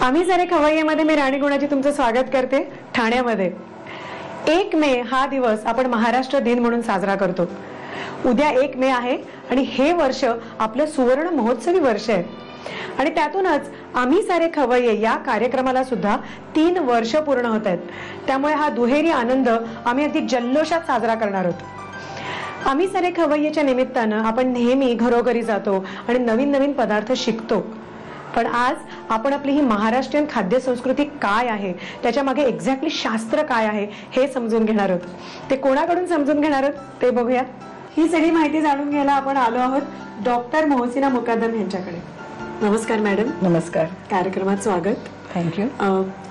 आम्ही सारे खवय्येमध्ये मी राणी गुणाची तुमचं स्वागत करते ठाण्यामध्ये। 1 मे हा दिवस आपण महाराष्ट्र दिन म्हणून साजरा करतो। उद्या 1 मे आहे आणि हे वर्ष आपलं सुवर्ण महोत्सवी वर्ष आहे आणि त्यातूनच आम्ही सारे खवय्ये या कार्यक्रमाला सुद्धा 3 वर्ष पूर्ण होत आहेत। त्यामुळे हा दुहेरी आनंद आम्ही अगदी जल्लोषात साजरा करणार आहोत। आम्ही सारे खवय्येच्या निमित्तानं आपण नेहमी घरोघरी जातो आणि नवीन नवीन पदार्थ शिकतो, पण आज आपण आपली ही महाराष्ट्रीयन खाद्य संस्कृती काय आहे, त्याच्या मागे एक्झॅक्टली शास्त्र काय आहे हे समजून घेणार आहोत। ते कोणाकडून समजून घेणार आहोत ते बघूया। ही सगळी माहिती जाणून घ्यायला आपण आलो आहोत डॉक्टर मोहसिना मुकादम यांच्याकडे। नमस्कार मॅडम। नमस्कार। कार्यक्रमात स्वागत। थँक्यू।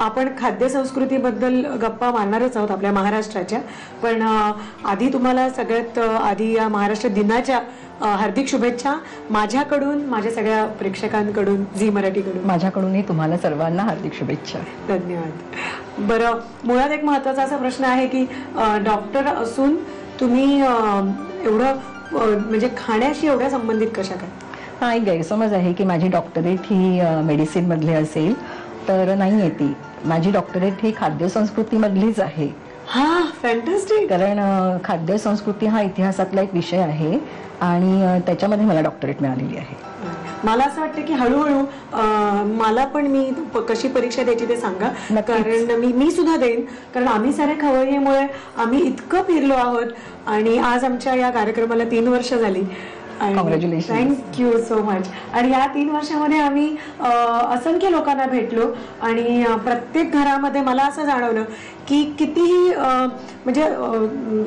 आपण खाद्य संस्कृतीबद्दल गप्पा मारणारच आहोत आपल्या महाराष्ट्राच्या, पण आधी तुम्हाला सगळ्यात आधी या महाराष्ट्र दिनाच्या हार्दिक शुभेच्छा माझ्याकडून, माझ्या सगळ्या प्रेक्षकांकडून, झी मराठीकडून। माझ्याकडूनही तुम्हाला सर्वांना हार्दिक शुभेच्छा। धन्यवाद। बरं, मुळात एक महत्त्वाचा असा प्रश्न आहे की डॉक्टर असून तुम्ही एवढं म्हणजे खाण्याशी एवढ्या संबंधित कशा काय? हा एक गैरसमज आहे की माझी डॉक्टरेट ही मेडिसिन मधली असेल, तर नाही आहे ती। माझी डॉक्टरेट ही खाद्य संस्कृती मधलीच आहे। हा, फॅन्टास्टिक। कारण खाद्य संस्कृती हा इतिहासातला एक विषय आहे आणि त्याच्यामध्ये मला डॉक्टरेट मिळालेली आहे। मला असं वाटतं की हळूहळू मला पण मी कशी परीक्षा द्यायची ते सांगा, कारण मी सुद्धा देईन, कारण आम्ही सारे खवय्येमुळे आम्ही इतकं फिरलो आहोत आणि आज आमच्या या कार्यक्रमाला 3 वर्ष झाली। कॉंग्रॅच्युलेशन। Thank you so much. आणि या 3 वर्षामध्ये आम्ही असंख्य लोकांना भेटलो आणि प्रत्येक घरामध्ये मला असं जाणवलं की कितीही म्हणजे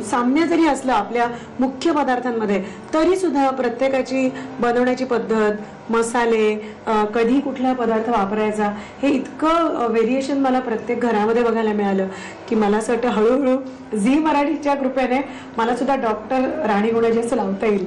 साम्य जरी असलं आपल्या मुख्य पदार्थांमध्ये, तरी सुद्धा प्रत्येकाची बनवण्याची पद्धत, मसाले, कधी कुठला पदार्थ वापरायचा, हे इतकं व्हेरिएशन मला प्रत्येक घरामध्ये बघायला मिळालं की मला असं वाटतं हळूहळू झी मराठीच्या कृपेने मला सुद्धा डॉक्टर राणी गुणाजी असं लावता येईल।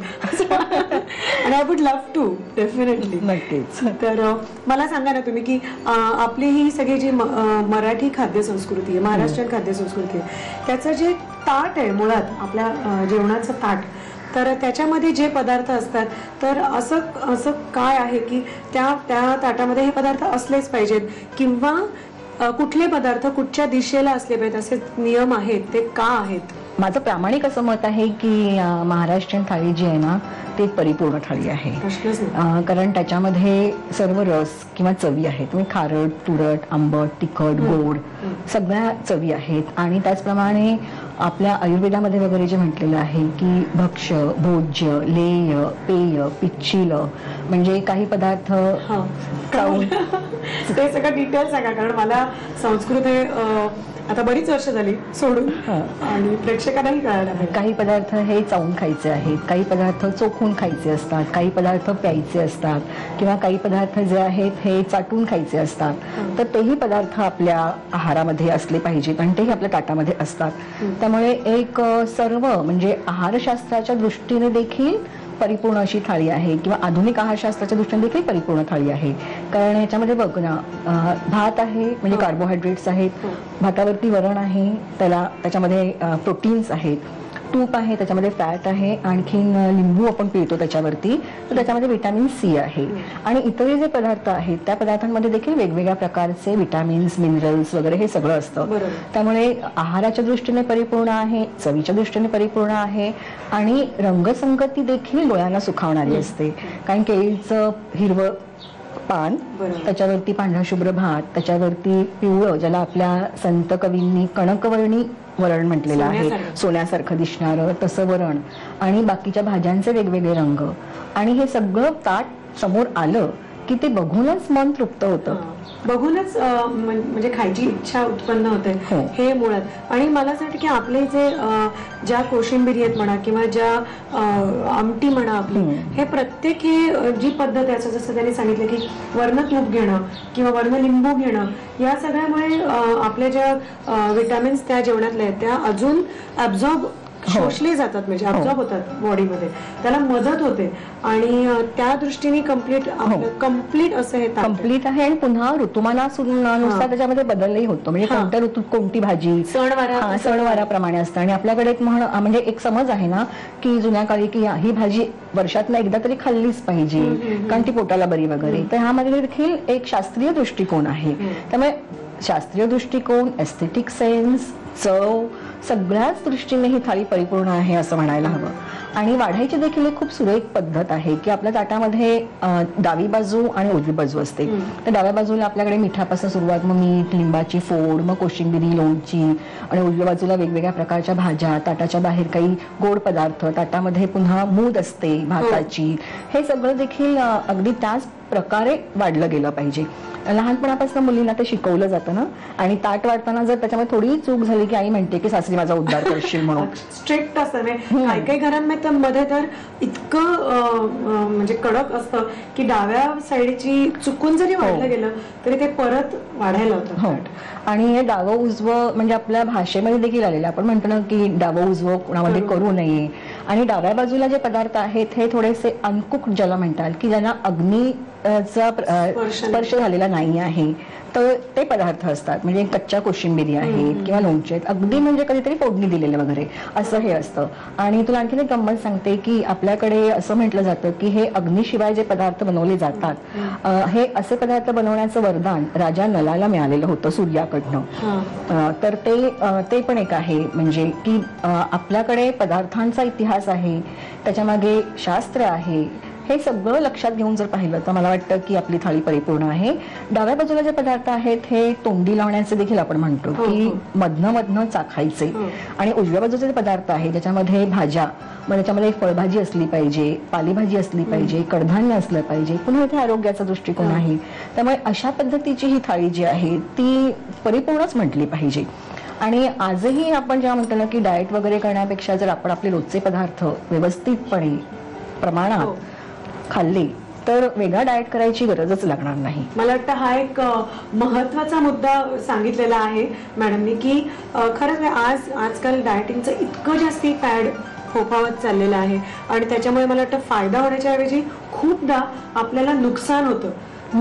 आणि I would love to, definitely. नक्कीच। तर मला सांगा ना तुम्ही की आपली ही सगळी जी मराठी खाद्य संस्कृती आहे, महाराष्ट्रीयन खाद्य संस्कृती आहे, त्याचं जे ताट आहे मुळात आपल्या जेवणाचं ताट, तर त्याच्यामध्ये जे पदार्थ असतात, तर असं काय आहे की त्या ताटामध्ये हे पदार्थ असलेच पाहिजेत, किंवा कुठले पदार्थ कुठच्या दिशेला असले पाहिजेत, असे नियम आहेत, ते का आहेत? माझं प्रामाणिक असं मत आहे की महाराष्ट्रीयन थाळी जी आहे ना, ती एक परिपूर्ण थाळी आहे। कारण त्याच्यामध्ये सर्व रस किंवा चवी आहेत। तुम्ही खारट, तुरट, आंबट, तिखट, गोड सगळ्या चवी आहेत। आणि त्याचप्रमाणे आपल्या आयुर्वेदामध्ये वगैरे जे म्हटलेलं आहे की भक्ष्य, भोज्य, लेय, पेय, पिच्छील, म्हणजे काही पदार्थ ते सगळं डिटेल सांगा, कारण मला संस्कृत हे आता बरीच वर्ष झाली सोडून आणि प्रेक्षकांनाही कळायला पाहिजे। काही पदार्थ हे चावून खायचे आहेत, काही पदार्थ चोखून खायचे असतात, काही पदार्थ प्यायचे असतात, किंवा काही पदार्थ जे आहेत हे चाटून खायचे असतात। तर तेही पदार्थ आपल्या आहारामध्ये असले पाहिजेत आणि तेही आपल्या ताटामध्ये असतात। त्यामुळे एक सर्व म्हणजे आहारशास्त्राच्या दृष्टीने देखील परिपूर्ण अशी थाळी आहे, किंवा आधुनिक आहारशास्त्राच्या दृष्टीने देखील परिपूर्ण थाळी आहे। कारण याच्यामध्ये बघ ना, भात आहे म्हणजे कार्बोहायड्रेट्स आहेत, भातावरती वरण आहे, त्याच्यामध्ये प्रोटीन्स आहेत, तूप आहे, त्याच्यामध्ये फॅट आहे, आणखीन लिंबू आपण पिळतो त्याच्यावरती, तर त्याच्यामध्ये व्हिटॅमिन सी आहे। आणि इतर जे पदार्थ आहेत त्या पदार्थांमध्ये देखील वेगवेगळ्या प्रकारचे व्हिटॅमिन्स, मिनरल्स वगैरे हे सगळं असतं। त्यामुळे आहाराच्या दृष्टीने परिपूर्ण आहे, चवीच्या दृष्टीने परिपूर्ण आहे, आणि रंगसंगती देखील डोळ्यांना सुखावणारी असते। कारण केळीचं हिरवं पान, त्याच्यावरती पांढरा शुभ्र भात, त्याच्यावरती पिवळं, ज्याला आपल्या संत कवींनी कणकवर्णी वरण म्हटलेलं आहे, सोन्यासारखं दिसणारं तसं वरण, आणि बाकीच्या भाज्यांचे वेगवेगळे रंग, आणि हे सगळं ताट समोर आलं की ते बघूनच मन तृप्त होतं, बघूनच म्हणजे खायची इच्छा उत्पन्न होते हे मुळात। आणि मला असं वाटतं की आपले जे ज्या कोशिंबिरी आहेत म्हणा, किंवा ज्या आमटी म्हणा आपली, हे प्रत्येक ही जी पद्धत आहे, जसं त्यांनी सांगितलं की वर्ण तूप घेणं किंवा वर्ण लिंबू घेणं, या सगळ्यामुळे आपल्या ज्या विटॅमिन्स त्या जेवणातल्या आहेत त्या अजून ॲब्झॉर्ब शोषले जातात, म्हणजे ऑब्झॉर्ब होतात बॉडीमध्ये, त्याला मदत होते आणि त्या दृष्टीने कम्प्लीट असं हे ताट आहे. कम्प्लीट आहे. आणि पुन्हा ऋतुमानानुसार त्याच्यामध्ये बदलही होतो. म्हणजे कोणत्या ऋतूत कोणती भाजी सणवाराप्रमाणे असतं. आणि आपल्याकडे एक म्हणजे एक समज आहे ना की जुन्या काळी की ही भाजी वर्षातनं एकदा तरी खाल्लीच पाहिजे कारण ती पोटाला बरी वगैरे. तर ह्यामध्ये देखील एक शास्त्रीय दृष्टिकोन आहे. त्यामुळे शास्त्रीय दृष्टिकोन, एस्थेटिक सेन्स, चव, सगळ्याच दृष्टीने ही थाळी परिपूर्ण आहे असं म्हणायला हवं. आणि वाढायची देखील एक खूप सुरेख पद्धत आहे की आपल्या ताटामध्ये डावी बाजू आणि उजवी बाजू असते. तर डाव्या बाजूला आपल्याकडे मिठापासून सुरुवात, मग मीठ, लिंबाची फोड, मग कोशिंबिरी, लोणची, आणि उजव्या बाजूला वेगवेगळ्या प्रकारच्या भाज्या, ताटाच्या बाहेर काही गोड पदार्थ, ताटामध्ये पुन्हा मूद असते भाताची. हे सगळं देखील अगदी त्याच प्रकारे वाढलं गेलं पाहिजे. लहानपणापासून मुलींना ते शिकवलं जातं ना. आणि ताट वाढताना जर त्याच्यामध्ये थोडी चूक झाली की आई म्हणते की सासरी माझा उद्धार करशील म्हणून. स्ट्रिक्ट असतं. काही काही घरांमध्ये तर इतकं म्हणजे कडक असतं की डाव्या साईडची चुकून जरी वाढलं गेलं तरी ते परत वाढायला होतं. आणि हे डावं उजवं म्हणजे आपल्या भाषेमध्ये देखील आलेलं. आपण म्हणतो ना की डावं उजवं कोणामध्ये करू नये. आणि डाव्या बाजूला जे पदार्थ आहेत हे थोडेसे अनकुक्ड ज्याला म्हणतात की ज्यांना अग्नीचा स्पर्श झालेला नाही आहे, तर ते पदार्थ असतात. म्हणजे कच्च्या कोशिंबिरी आहेत किंवा लोणचे आहेत, अगदी म्हणजे कधीतरी फोडणी दिलेले वगैरे असं हे असतं. आणि तुला आणखीन एक गंमत सांगते की आपल्याकडे असं म्हटलं जातं की हे अग्नीशिवाय जे पदार्थ बनवले जातात हे असे पदार्थ बनवण्याचं वरदान राजा नलाला मिळालेलं होतं सूर्याकडनं. तर ते पण एक आहे. म्हणजे की आपल्याकडे पदार्थांचा इतिहास आहे, त्याच्यामागे शास्त्र आहे. हे सगळं लक्षात घेऊन जर पाहिलं तर मला वाटतं की आपली थाळी परिपूर्ण आहे. डाव्या बाजूला जे पदार्थ आहेत हे तोंडी लावण्याचे देखील आपण म्हणतो की मधनं चाखायचे. आणि उजव्या बाजूचे जे पदार्थ आहे ज्याच्यामध्ये भाज्या, मग त्याच्यामध्ये एक फळभाजी असली पाहिजे, पालेभाजी असली पाहिजे, कडधान्य असलं पाहिजे, पुन्हा इथे आरोग्याचा दृष्टिकोन आहे. त्यामुळे अशा पद्धतीची ही थाळी जी आहे ती परिपूर्णच म्हटली पाहिजे. आणि आजही आपण जेव्हा म्हणतो ना की डाएट वगैरे करण्यापेक्षा जर आपण आपले रोजचे पदार्थ व्यवस्थितपणे प्रमाणात खाल्ले तर वेगळा डाएट करायची गरजच लागणार नाही. मला वाटतं हा एक महत्वाचा मुद्दा सांगितलेला आहे मॅडमनी की खरंच आजकाल डाएटिंगचं इतकं जास्ती फॅड फोफावत चाललेलं आहे आणि त्याच्यामुळे मला वाटतं फायदा होण्याच्या ऐवजी खूपदा आपल्याला नुकसान होतं.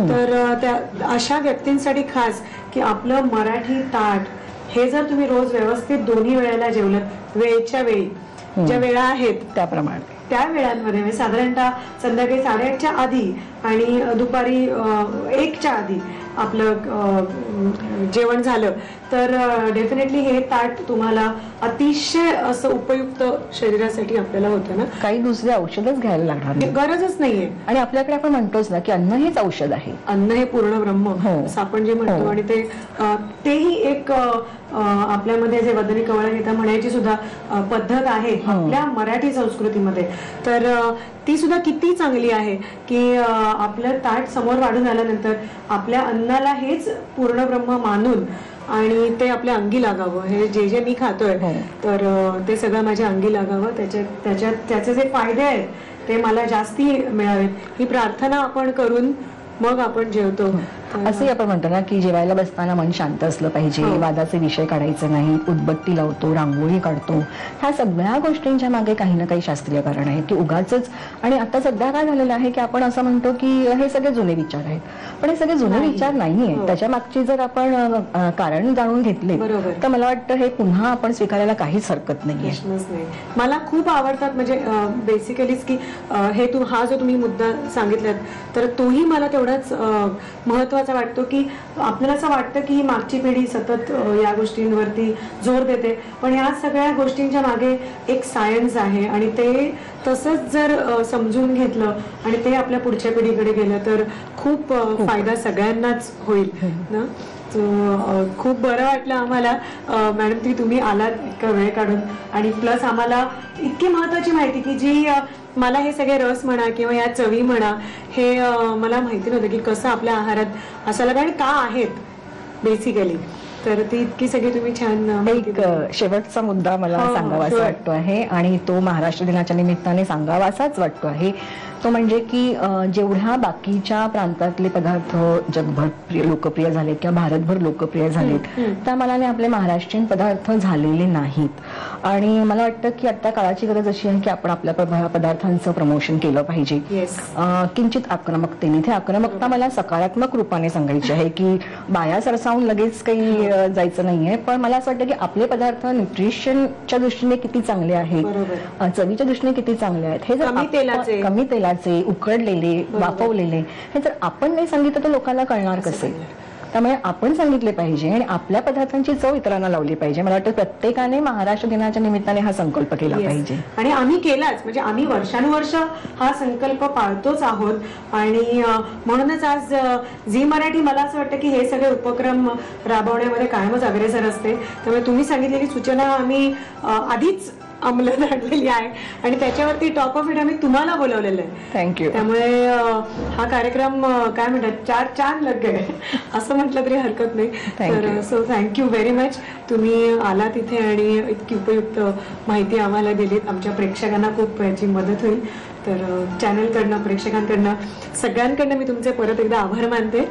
तर त्या अशा व्यक्तींसाठी खास की आपलं मराठी ताट हे जर तुम्ही रोज व्यवस्थित दोन्ही वेळेला जेवलं, वेळच्या वेळी ज्या वेळा आहेत त्याप्रमाणे त्या वेळांमध्ये म्हणजे साधारणतः संध्याकाळी 8:30च्या आधी आणि दुपारी 1च्या आधी आपलं जेवण झालं तर डेफिनेटली हे ताट तुम्हाला अतिशय असं उपयुक्त शरीरासाठी आपल्याला होतं ना. काही दुसरे औषधच घ्यायला लागणार नाही, गरजच नाहीये. आणि आपल्याकडे आपण म्हणतोच ना की अन्न हेच औषध आहे. अन्न हे पूर्ण ब्रह्म असं आपण जे म्हणतो. आणि तेही एक आपल्यामध्ये जे वदनी कवळ गीता म्हणायची सुद्धा पद्धत आहे आपल्या मराठी संस्कृतीमध्ये, तर ती सुद्धा किती चांगली आहे की आपलं ताट समोर वाढून आल्यानंतर आपल्या अन्नाला हेच पूर्ण ब्रह्म मानून आणि ते आपल्या अंगी लागावं. हे जे मी खातोय तर ते सगळं माझ्या अंगी लागावं, त्याचे जे फायदे आहेत ते मला जास्ती मिळावेत ही प्रार्थना आपण करून मग आपण जेवतो. असंही आपण म्हणतो ना की जेवायला बसताना मन शांत असलं पाहिजे, वादाचे विषय काढायचे नाही, उदबत्ती लावतो, रांगोळी काढतो. ह्या सगळ्या गोष्टींच्या मागे काही ना काही शास्त्रीय कारण आहे की उगाच. आणि आता सध्या काय झालेलं आहे की आपण असं म्हणतो की हे सगळे जुने विचार आहेत, पण हे सगळे जुने विचार नाहीये. त्याच्या मागची जर आपण कारण जाणून घेतले तर मला वाटतं हे पुन्हा आपण स्वीकारायला काहीच हरकत नाहीये. मला खूप आवडतात म्हणजे बेसिकलीच की हे हा जो तुम्ही मुद्दा सांगितलात तर तोही मला तेवढाच महत्वाचा वाटतो की आपल्याला असं वाटतं की ही मागची पिढी सतत या गोष्टींवरती जोर देते, पण या सगळ्या गोष्टींच्या मागे एक सायन्स आहे आणि ते तसंच जर समजून घेतलं आणि ते आपल्या पुढच्या पिढीकडे गेलं तर खूप फायदा सगळ्यांनाच होईल ना. खूप बरं वाटलं आम्हाला मॅडम की तुम्ही आलात इतका वेळ काढून, आणि प्लस आम्हाला इतकी महत्वाची माहिती की जी मला हे सगळे रस म्हणा किंवा या चवी म्हणा हे मला माहिती नव्हतं की कसं आपल्या आहारात असायला आणि का आहेत बेसिकली. तर ती इतकी सगळी तुम्ही छान. एक शेवटचा मुद्दा मला सांगावासा वाटतो आहे आणि तो महाराष्ट्र दिनाच्या निमित्ताने सांगावासाच वाटतो आहे तो म्हणजे की जेवढ्या बाकीच्या प्रांतातले पदार्थ जगभर लोकप्रिय झालेत किंवा भारतभर लोकप्रिय झालेत त्या मानाने आपले महाराष्ट्रीयन पदार्थ झालेले नाहीत. आणि मला वाटतं की आता काळाची गरज अशी आहे की आपण आपल्या पदार्थांचं प्रमोशन केलं पाहिजे. येस. किंचित आक्रमकतेने. इथे आक्रमकता मला सकारात्मक रूपाने सांगायची आहे की बाया सरसावून लगेच काही जायचं नाहीये, पण मला असं वाटतं की आपले पदार्थ न्यूट्रिशनच्या दृष्टीने किती चांगले आहेत, चवीच्या दृष्टीने किती चांगले आहेत, हे जर कमी तेलाचे, उकडलेले, वाफवलेले, हे जर आपण नाही सांगितलं तर लोकांना कळणार कसे. त्यामुळे आपण सांगितले पाहिजे आणि आपल्या पदार्थांची चव इतरांना लावली पाहिजे. मला वाटतं प्रत्येकाने महाराष्ट्र दिनाच्या निमित्ताने हा संकल्प केला पाहिजे. आणि आम्ही केलाच, म्हणजे आम्ही वर्षानुवर्ष हा संकल्प पाळतोच आहोत. आणि म्हणूनच आज झी मराठी मला असं वाटतं की हे सगळे उपक्रम राबवण्यामध्ये कायमच अग्रेसर असते. त्यामुळे तुम्ही सांगितलेली सूचना आम्ही आधीच अंमलात आणलेली आहे आणि त्याच्यावरती टॉप ऑफ इट आम्ही तुम्हाला बोलवलेलं आहे. थँक्यू. त्यामुळे हा कार्यक्रम काय म्हणतात चार चांद लग गए असं म्हटलं तरी हरकत नाही. तर सो थँक्यू व्हेरी मच. तुम्ही आलात इथे आणि इतकी उपयुक्त माहिती आम्हाला दिलीत. आमच्या प्रेक्षकांना खूप याची मदत होईल. तर चॅनलकडनं, प्रेक्षकांकडनं, सगळ्यांकडनं मी तुमचे परत एकदा आभार मानते.